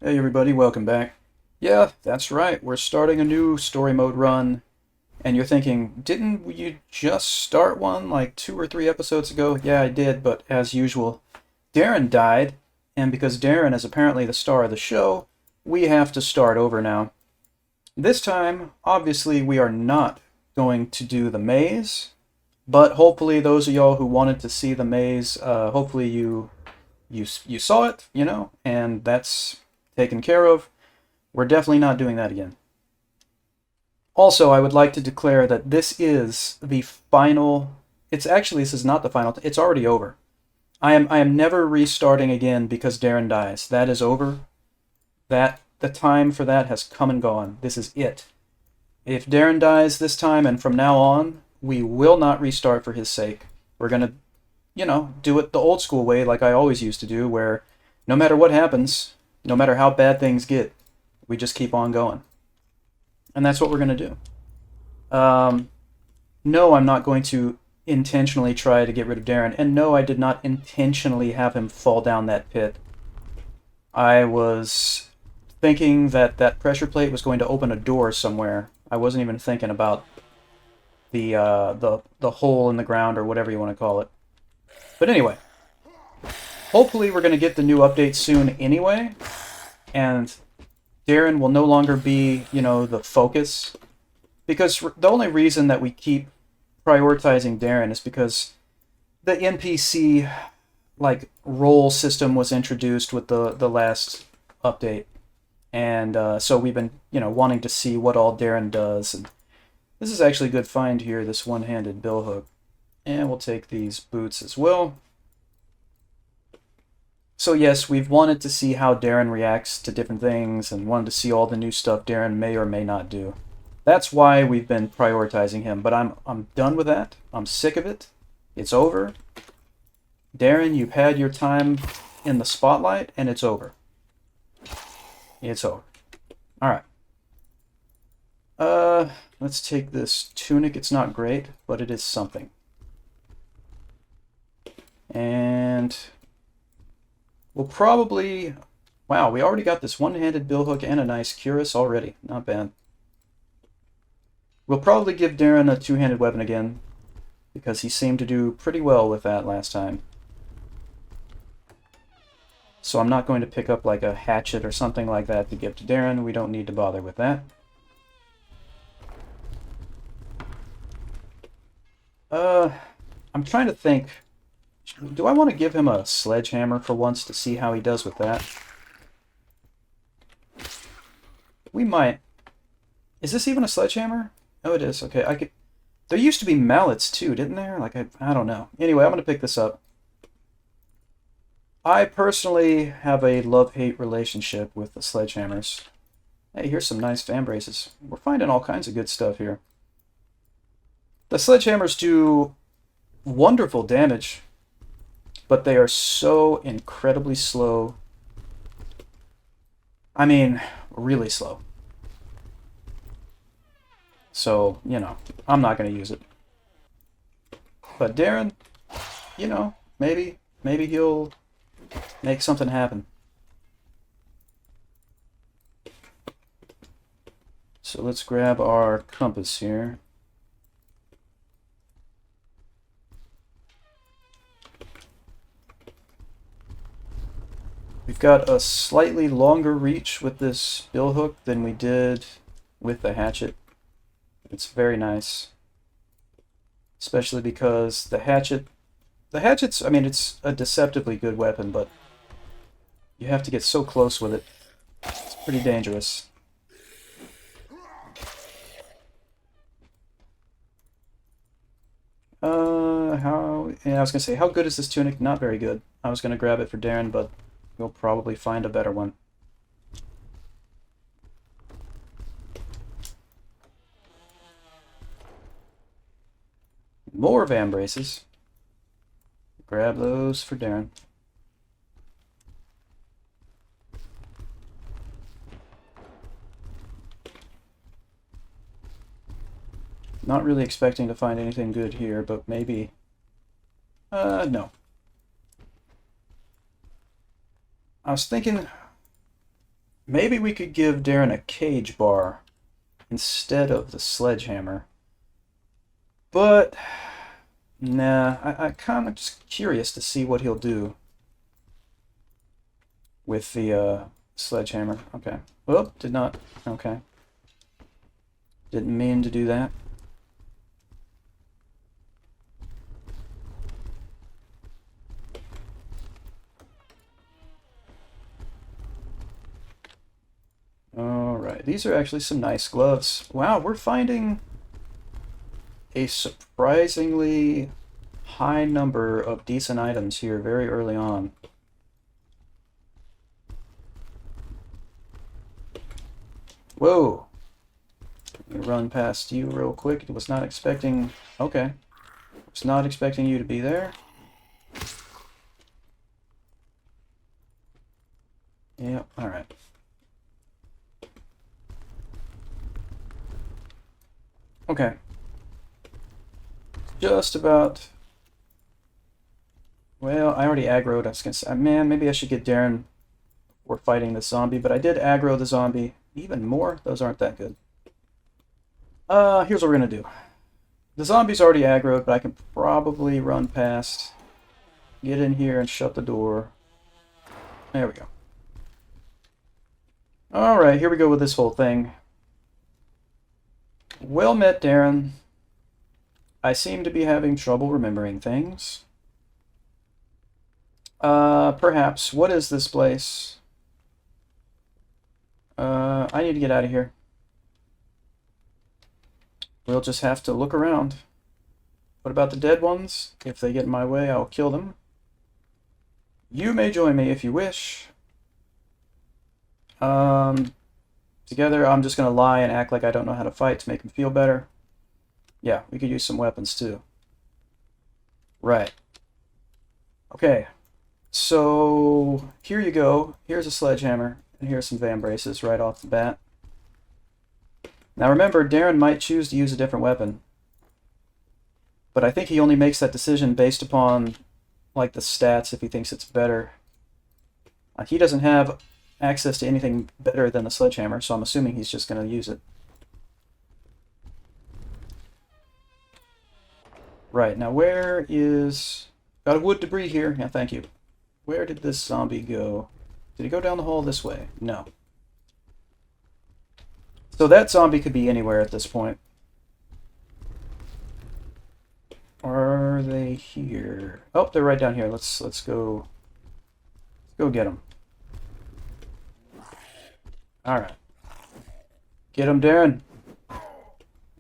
Hey everybody, welcome back. Yeah, that's right, we're starting a new story mode run, and you're thinking, didn't you just start one like 2 or 3 episodes ago? Yeah, I did, but as usual, Darren died, and because Darren is apparently the star of the show, we have to start over now. This time, obviously, we are not going to do the maze, but hopefully those of y'all who wanted to see the maze, hopefully you saw it, and that's taken care of. We're definitely not doing that again. Also, I would like to declare that this is the final. This is not the final. It's already over. I am never restarting again because Darren dies. That is over. The time for that has come and gone. This is it. If Darren dies this time and from now on, we will not restart for his sake. We're gonna, do it the old school way like I always used to do, where no matter what happens, no matter how bad things get, we just keep on going. And that's what we're going to do. No, I'm not going to intentionally try to get rid of Darren. And no, I did not intentionally have him fall down that pit. I was thinking that that pressure plate was going to open a door somewhere. I wasn't even thinking about the hole in the ground or whatever you want to call it. But anyway, hopefully we're going to get the new update soon anyway. And Darren will no longer be, the focus. Because the only reason that we keep prioritizing Darren is because the NPC role system was introduced with the last update, and so we've been wanting to see what all Darren does. And this is actually a good find here, this one-handed billhook, and we'll take these boots as well. So yes, we've wanted to see how Darren reacts to different things and wanted to see all the new stuff Darren may or may not do. That's why we've been prioritizing him, but I'm done with that. I'm sick of it. It's over. Darren, you've had your time in the spotlight, and it's over. It's over. Alright. Let's take this tunic. It's not great, but it is something. And we'll probably... Wow, we already got this one-handed billhook and a nice cuirass already. Not bad. We'll probably give Darren a two-handed weapon again, because he seemed to do pretty well with that last time. So I'm not going to pick up like a hatchet or something like that to give to Darren. We don't need to bother with that. I'm trying to think. Do I want to give him a sledgehammer for once to see how he does with that? We might. Is this even a sledgehammer? Oh, it is. Okay, I could... There used to be mallets too, didn't there? I don't know. Anyway, I'm going to pick this up. I personally have a love-hate relationship with the sledgehammers. Hey, here's some nice fan braces. We're finding all kinds of good stuff here. The sledgehammers do wonderful damage, but they are so incredibly slow. I mean, really slow. So, I'm not going to use it. But Darren, maybe he'll make something happen. So let's grab our compass here. We've got a slightly longer reach with this billhook than we did with the hatchet. It's very nice. Especially because the hatchet's, I mean, it's a deceptively good weapon, but you have to get so close with it. It's pretty dangerous. Yeah, I was gonna say, how good is this tunic? Not very good. I was gonna grab it for Darren, but we'll probably find a better one. More van braces. Grab those for Darren. Not really expecting to find anything good here, but maybe... no. I was thinking Maybe we could give Darren a cage bar instead of the sledgehammer. But, nah, I kind of just curious to see what he'll do with the sledgehammer. Okay. Whoop, did not. Okay. Didn't mean to do that. Alright, these are actually some nice gloves. Wow, we're finding a surprisingly high number of decent items here very early on. Whoa! Let me run past you real quick. Was not expecting... Okay. Was not expecting you to be there. Yeah, alright. Okay. Just about... Well, I already aggroed. I was gonna say, man, maybe I should get Darren before fighting the zombie, but I did aggro the zombie. Even more? Those aren't that good. Here's what we're gonna do. The zombie's already aggroed, but I can probably run past, get in here and shut the door. There we go. Alright, here we go with this whole thing. Well met, Darren. I seem to be having trouble remembering things. Perhaps. What is this place? I need to get out of here. We'll just have to look around. What about the dead ones? If they get in my way, I'll kill them. You may join me if you wish. Together, I'm just going to lie and act like I don't know how to fight to make them feel better. Yeah, we could use some weapons too. Right. Okay. So, here you go. Here's a sledgehammer, and here's some van braces right off the bat. Now remember, Darren might choose to use a different weapon. But I think he only makes that decision based upon, like, the stats if he thinks it's better. He doesn't have access to anything better than the sledgehammer, so I'm assuming he's just going to use it. Right, now where is... Got a wood debris here. Yeah, thank you. Where did this zombie go? Did he go down the hall this way? No. So that zombie could be anywhere at this point. Are they here? Oh, they're right down here. Let's go get them. All right. Get him, Darren.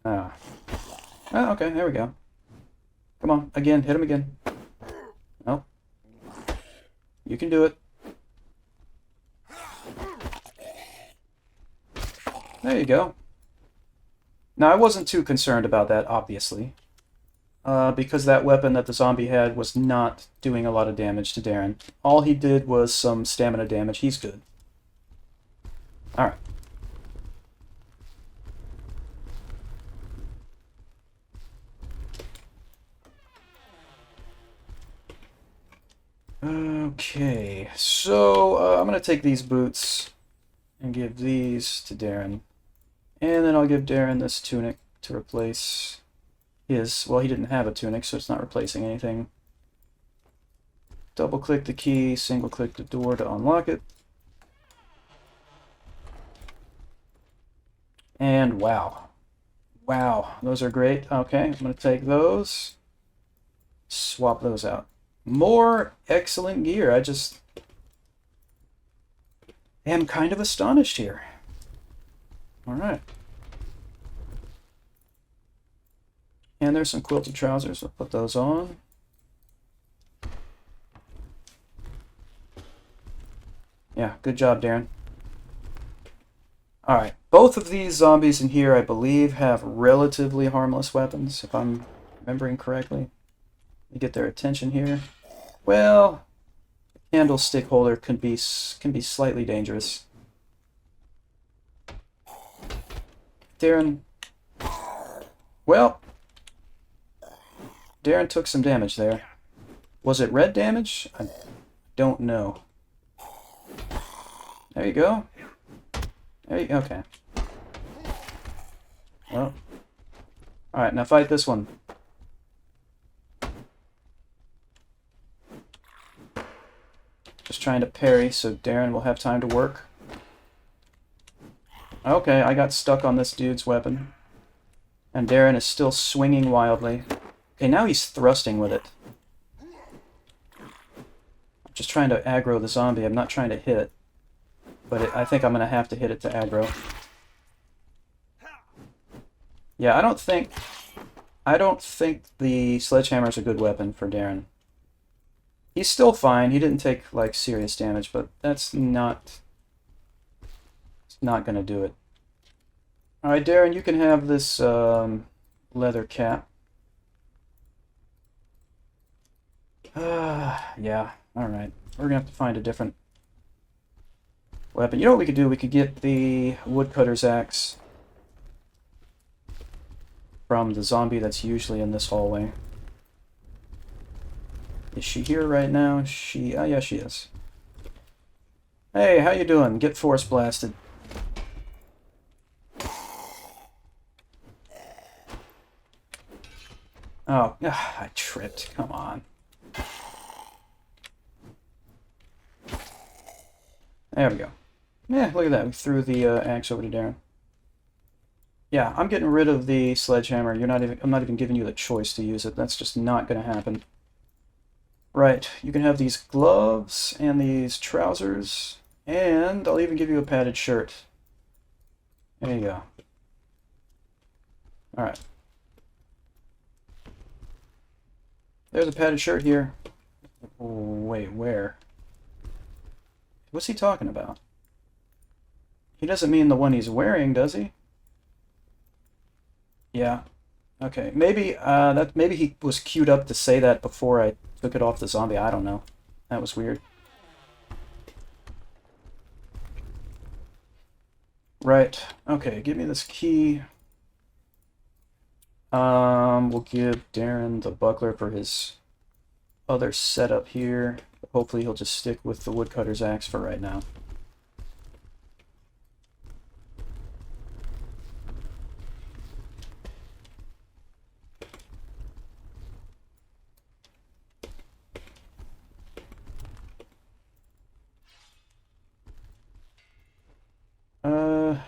Ah. Oh, okay, there we go. Come on, again, hit him again. Nope. You can do it. There you go. Now, I wasn't too concerned about that, obviously. Because that weapon that the zombie had was not doing a lot of damage to Darren. All he did was some stamina damage. He's good. Alright. Okay, so I'm going to take these boots and give these to Darren. And then I'll give Darren this tunic to replace his... Well, he didn't have a tunic, so it's not replacing anything. Double-click the key, single-click the door to unlock it. And wow. Wow, those are great. Okay, I'm going to take those. Swap those out. More excellent gear. I just am kind of astonished here. Alright. And there's some quilted trousers. I'll put those on. Yeah, good job, Darren. Alright, both of these zombies in here, I believe, have relatively harmless weapons, if I'm remembering correctly. Let me get their attention here. Well, the candlestick holder can be slightly dangerous. Darren... Well, Darren took some damage there. Was it red damage? I don't know. There you go. Hey, okay. Well. Alright, now fight this one. Just trying to parry so Darren will have time to work. Okay, I got stuck on this dude's weapon. And Darren is still swinging wildly. Okay, now he's thrusting with it. I'm just trying to aggro the zombie. I'm not trying to hit it. But I think I'm going to have to hit it to aggro. Yeah, I don't think the sledgehammer is a good weapon for Darren. He's still fine. He didn't take, like, serious damage, but that's not... It's not going to do it. Alright, Darren, you can have this leather cap. Yeah, alright. We're going to have to find a different weapon. You know what we could do? We could get the woodcutter's axe from the zombie that's usually in this hallway. Is she here right now? Oh yeah, she is. Hey, how you doing? Get force blasted. Oh, I tripped. Come on. There we go. Yeah, look at that. We threw the axe over to Darren. Yeah, I'm getting rid of the sledgehammer. I'm not even giving you the choice to use it. That's just not going to happen. Right, you can have these gloves and these trousers, and I'll even give you a padded shirt. There you go. Alright. There's a padded shirt here. Oh, wait, where? What's he talking about? He doesn't mean the one he's wearing, does he? Yeah. Okay. Maybe maybe he was queued up to say that before I took it off the zombie. I don't know. That was weird. Right. Okay, give me this key. We'll give Darren the buckler for his other setup here. Hopefully he'll just stick with the woodcutter's axe for right now.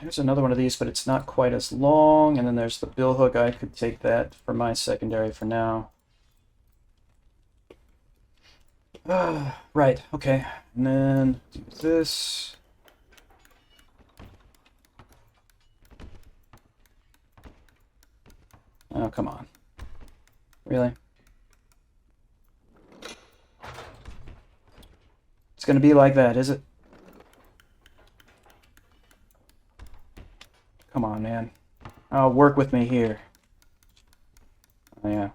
Here's another one of these, but it's not quite as long. And then there's the bill hook. I could take that for my secondary for now. Right, okay. And then do this. Oh, come on. Really? It's gonna be like that, is it? Come on, man. Oh, work with me here. Oh, yeah.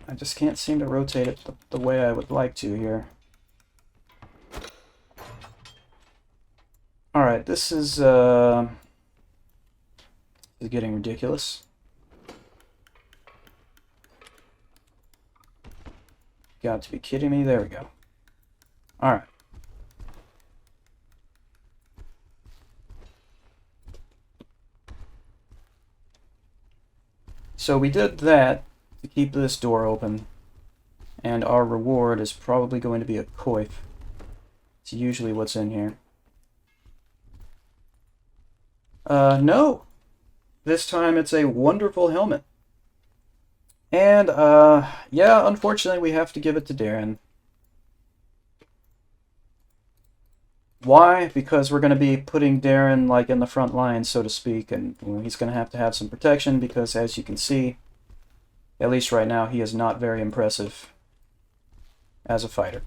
I just can't seem to rotate it the way I would like to here. Alright, this is getting ridiculous. Got to be kidding me. There we go. Alright. So we did that to keep this door open, and our reward is probably going to be a coif. It's usually what's in here. No. This time it's a wonderful helmet. And, yeah, unfortunately we have to give it to Darren. Why? Because we're going to be putting Darren, like, in the front line, so to speak, and he's going to have some protection, because, as you can see, at least right now, he is not very impressive as a fighter.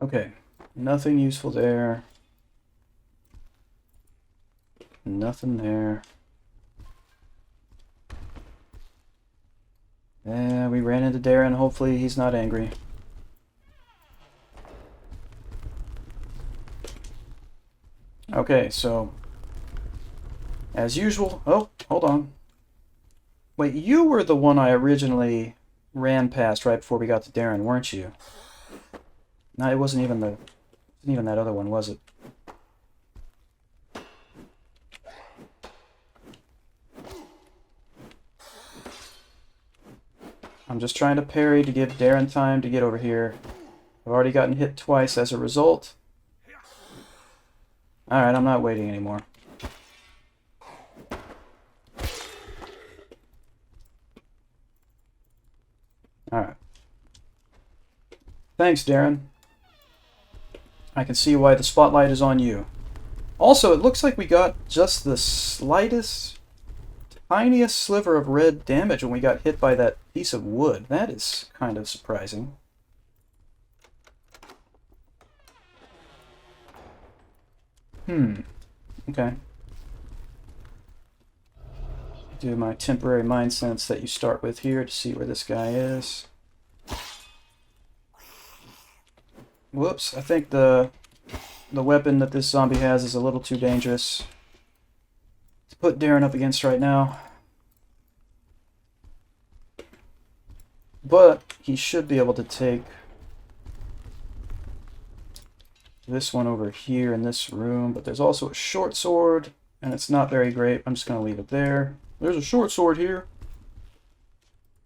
Okay, nothing useful there. Nothing there. Yeah, we ran into Darren. Hopefully he's not angry. Okay, so as usual... Oh, hold on. Wait, you were the one I originally ran past right before we got to Darren, weren't you? No, it wasn't even that other one, was it? I'm just trying to parry to give Darren time to get over here. I've already gotten hit twice as a result. Alright, I'm not waiting anymore. Alright. Thanks, Darren. I can see why the spotlight is on you. Also, it looks like we got just the slightest, tiniest sliver of red damage when we got hit by that piece of wood. That is kind of surprising. Okay. Do my temporary mind sense that you start with here to see where this guy is. Whoops, I think the weapon that this zombie has is a little too dangerous to put Darren up against right now. But he should be able to take this one over here in this room. But there's also a short sword, and it's not very great. I'm just going to leave it there. There's a short sword here.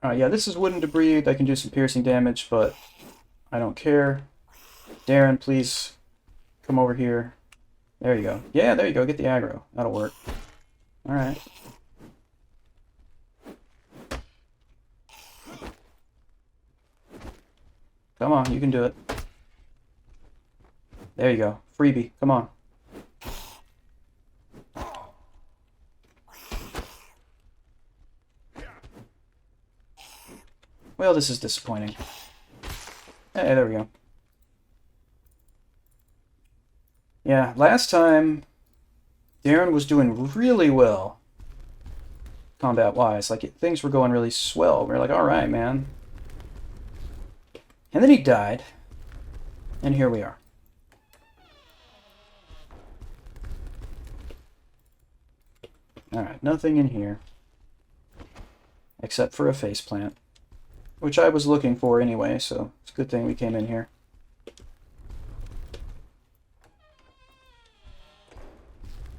Yeah, this is wooden debris that can do some piercing damage, but I don't care. Darren, please come over here. There you go. Yeah, there you go. Get the aggro. That'll work. Alright. Come on, you can do it. There you go. Freebie. Come on. Well, this is disappointing. Hey, there we go. Yeah, last time, Darren was doing really well, combat-wise. Like, things were going really swell. We were like, alright, man. And then he died, and here we are. Alright, nothing in here, except for a faceplant, which I was looking for anyway, so it's a good thing we came in here.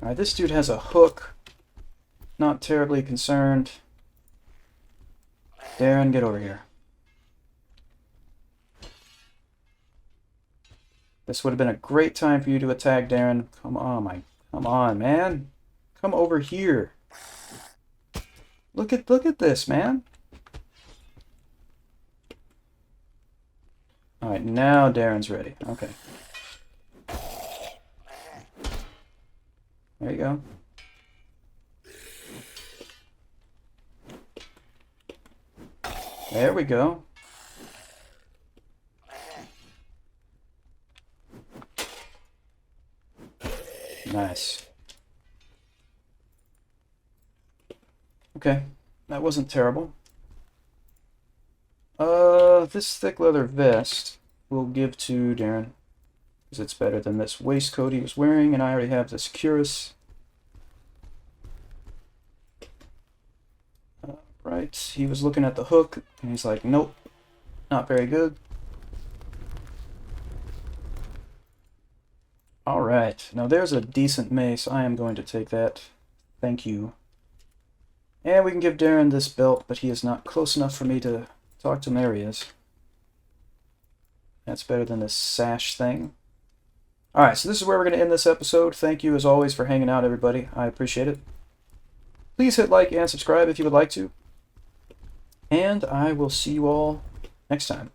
Alright, this dude has a hook. Not terribly concerned. Darren, get over here. This would have been a great time for you to attack, Darren. Come on, man. Come over here. Look at this, man. Alright, now Darren's ready. Okay. There you go. There we go. Nice. Okay, that wasn't terrible. This thick leather vest we'll give to Darren, because it's better than this waistcoat he was wearing, and I already have this cuirass. Right, he was looking at the hook, and he's like, nope, not very good. Alright, now there's a decent mace. I am going to take that. Thank you. And we can give Darren this belt, but he is not close enough for me to talk to him. There he is. That's better than this sash thing. Alright, so this is where we're going to end this episode. Thank you, as always, for hanging out, everybody. I appreciate it. Please hit like and subscribe if you would like to. And I will see you all next time.